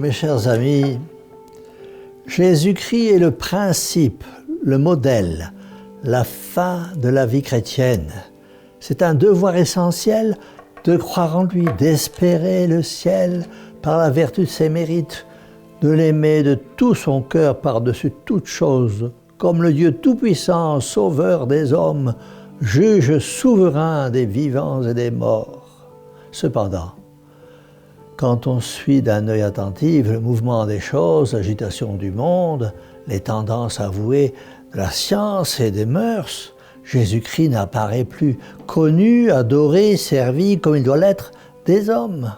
Mes chers amis, Jésus-Christ est le principe, le modèle, la fin de la vie chrétienne. C'est un devoir essentiel de croire en lui, d'espérer le ciel par la vertu de ses mérites, de l'aimer de tout son cœur par-dessus toute chose, comme le Dieu tout-puissant, sauveur des hommes, juge souverain des vivants et des morts. Cependant, quand on suit d'un œil attentif le mouvement des choses, l'agitation du monde, les tendances avouées de la science et des mœurs, Jésus-Christ n'apparaît plus connu, adoré, servi comme il doit l'être des hommes.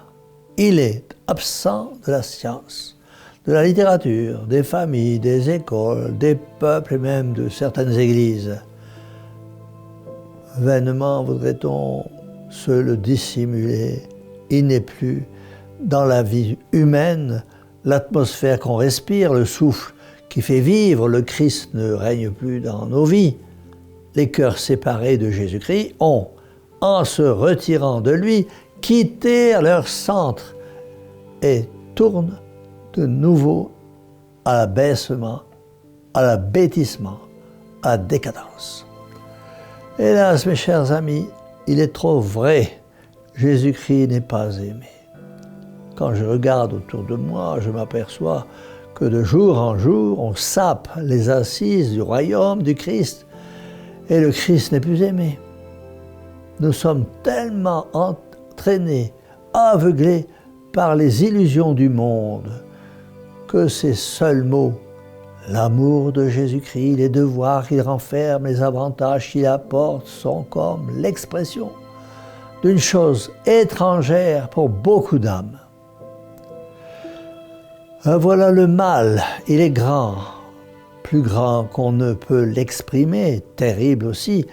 Il est absent de la science, de la littérature, des familles, des écoles, des peuples et même de certaines églises. Vainement voudrait-on se le dissimuler. Il n'est plus dans la vie humaine, l'atmosphère qu'on respire, le souffle qui fait vivre, le Christ ne règne plus dans nos vies. Les cœurs séparés de Jésus-Christ ont, en se retirant de lui, quitté leur centre et tournent de nouveau à l'abaissement, à l'abêtissement, à la décadence. Hélas, mes chers amis, il est trop vrai, Jésus-Christ n'est pas aimé. Quand je regarde autour de moi, je m'aperçois que de jour en jour, on sape les assises du royaume du Christ et le Christ n'est plus aimé. Nous sommes tellement entraînés, aveuglés par les illusions du monde que ces seuls mots, l'amour de Jésus-Christ, les devoirs qu'il renferme, les avantages qu'il apporte, sont comme l'expression d'une chose étrangère pour beaucoup d'âmes. Voilà le mal, il est grand, plus grand qu'on ne peut l'exprimer, terrible aussi,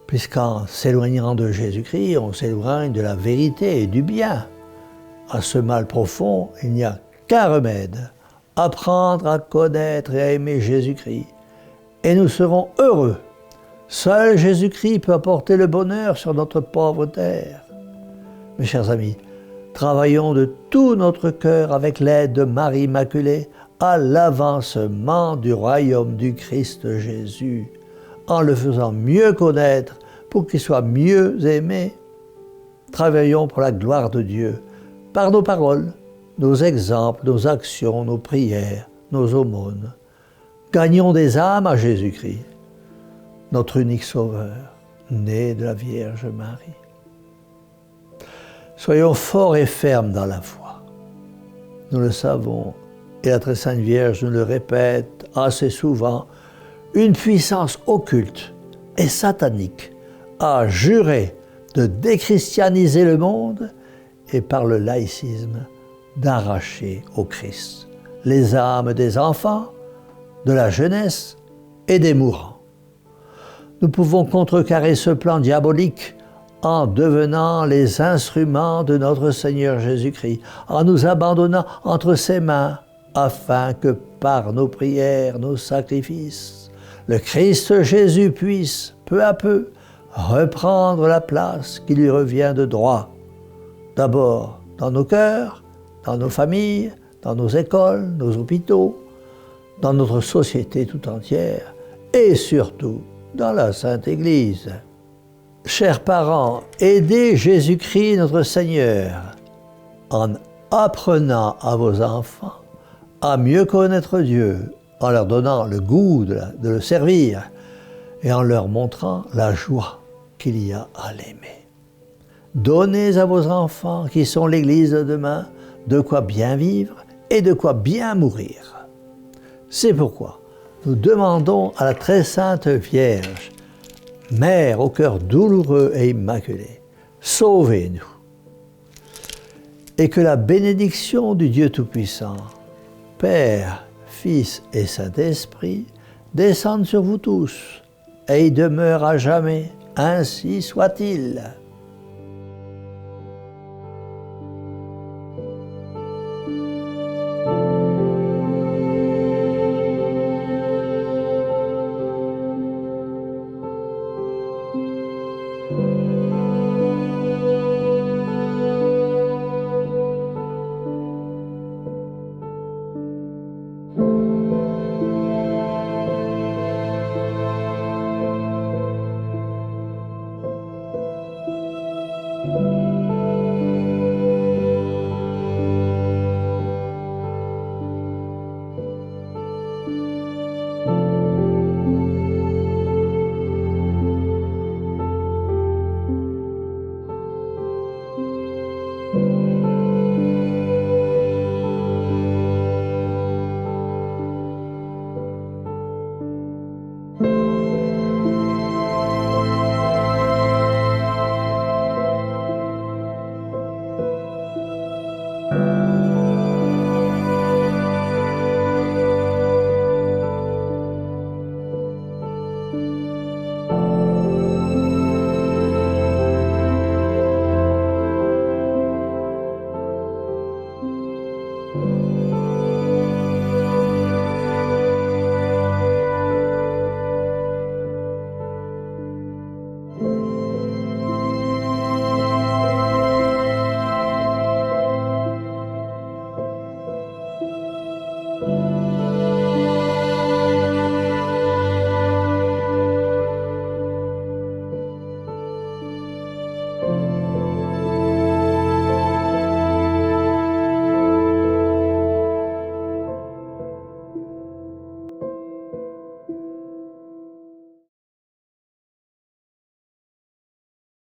puisqu'en s'éloignant de Jésus-Christ, on s'éloigne de la vérité et du bien. À ce mal profond, il n'y a qu'un remède, apprendre à connaître et à aimer Jésus-Christ. Et nous serons heureux. Seul Jésus-Christ peut apporter le bonheur sur notre pauvre terre. Mes chers amis, travaillons de tout notre cœur avec l'aide de Marie Immaculée à l'avancement du royaume du Christ Jésus, en le faisant mieux connaître pour qu'il soit mieux aimé. Travaillons pour la gloire de Dieu, par nos paroles, nos exemples, nos actions, nos prières, nos aumônes. Gagnons des âmes à Jésus-Christ, notre unique Sauveur, né de la Vierge Marie. Soyons forts et fermes dans la foi. Nous le savons, et la très sainte Vierge nous le répète assez souvent, une puissance occulte et satanique a juré de déchristianiser le monde et par le laïcisme d'arracher au Christ les âmes des enfants, de la jeunesse et des mourants. Nous pouvons contrecarrer ce plan diabolique en devenant les instruments de notre Seigneur Jésus-Christ, en nous abandonnant entre ses mains, afin que par nos prières, nos sacrifices, le Christ Jésus puisse, peu à peu, reprendre la place qui lui revient de droit. D'abord dans nos cœurs, dans nos familles, dans nos écoles, nos hôpitaux, dans notre société tout entière, et surtout dans la Sainte Église. Chers parents, aidez Jésus-Christ notre Seigneur en apprenant à vos enfants à mieux connaître Dieu, en leur donnant le goût de le servir et en leur montrant la joie qu'il y a à l'aimer. Donnez à vos enfants, qui sont l'Église de demain, de quoi bien vivre et de quoi bien mourir. C'est pourquoi nous demandons à la très sainte Vierge, Mère au cœur douloureux et immaculé, sauvez-nous. Et que la bénédiction du Dieu Tout-Puissant, Père, Fils et Saint-Esprit, descende sur vous tous et y demeure à jamais, ainsi soit-il.